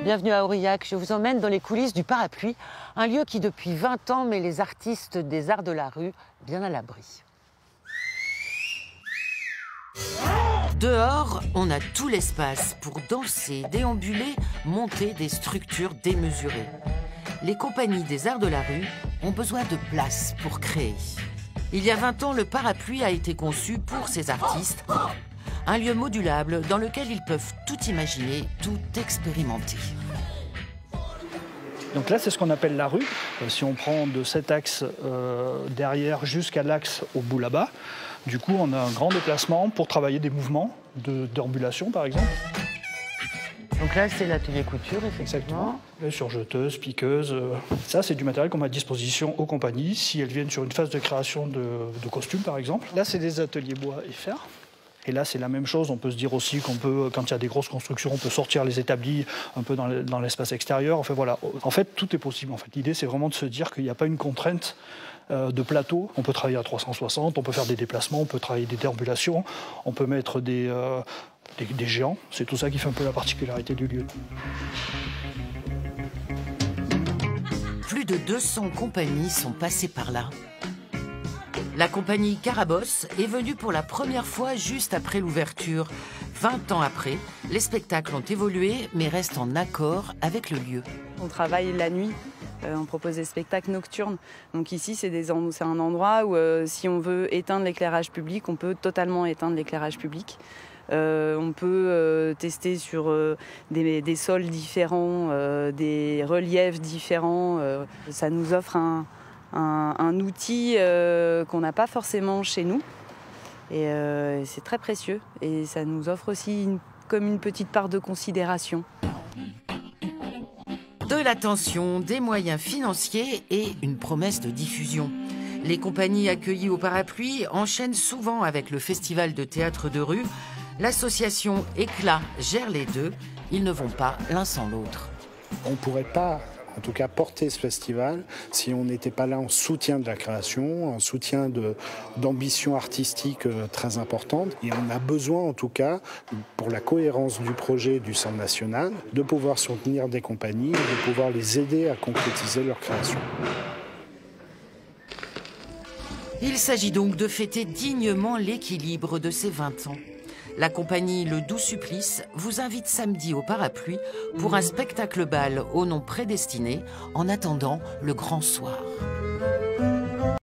Bienvenue à Aurillac, je vous emmène dans les coulisses du Parapluie, un lieu qui depuis 20 ans met les artistes des arts de la rue bien à l'abri. Dehors, on a tout l'espace pour danser, déambuler, monter des structures démesurées. Les compagnies des arts de la rue ont besoin de place pour créer. Il y a 20 ans, le Parapluie a été conçu pour ces artistes. Un lieu modulable dans lequel ils peuvent tout imaginer, tout expérimenter. Donc là, c'est ce qu'on appelle la rue. Si on prend de cet axe derrière jusqu'à l'axe au bout là-bas, du coup, on a un grand déplacement pour travailler des mouvements de déambulation, par exemple. Donc là, c'est l'atelier couture, effectivement. Exactement. Les surjeteuses, piqueuses. Ça, c'est du matériel qu'on met à disposition aux compagnies si elles viennent sur une phase de création de costumes, par exemple. Là, c'est des ateliers bois et fer. Et là, c'est la même chose. On peut se dire aussi qu'on peut, quand il y a des grosses constructions, on peut sortir les établis un peu dans l'espace extérieur. Enfin, voilà. En fait, tout est possible. En fait, l'idée, c'est vraiment de se dire qu'il n'y a pas une contrainte de plateau. On peut travailler à 360, on peut faire des déplacements, on peut travailler des déambulations, on peut mettre des géants. C'est tout ça qui fait un peu la particularité du lieu. Plus de 200 compagnies sont passées par là. La compagnie Carabosse est venue pour la première fois juste après l'ouverture. 20 ans après, les spectacles ont évolué mais restent en accord avec le lieu. On travaille la nuit, on propose des spectacles nocturnes. Donc ici, c'est un endroit où si on veut éteindre l'éclairage public, on peut totalement éteindre l'éclairage public. On peut tester sur des sols différents, des reliefs différents. Ça nous offre un outil qu'on n'a pas forcément chez nous. Et c'est très précieux. Et ça nous offre aussi comme une petite part de considération. De l'attention, des moyens financiers et une promesse de diffusion. Les compagnies accueillies au Parapluie enchaînent souvent avec le festival de théâtre de rue. L'association Éclat gère les deux. Ils ne vont pas l'un sans l'autre. On ne pourrait pas, en tout cas, porter ce festival si on n'était pas là en soutien de la création, en soutien d'ambitions artistiques très importantes. Et on a besoin, en tout cas, pour la cohérence du projet du Centre national, de pouvoir soutenir des compagnies et de pouvoir les aider à concrétiser leur création. Il s'agit donc de fêter dignement l'équilibre de ces 20 ans. La compagnie Le Doux Supplice vous invite samedi au Parapluie pour un spectacle bal au nom prédestiné en attendant le grand soir.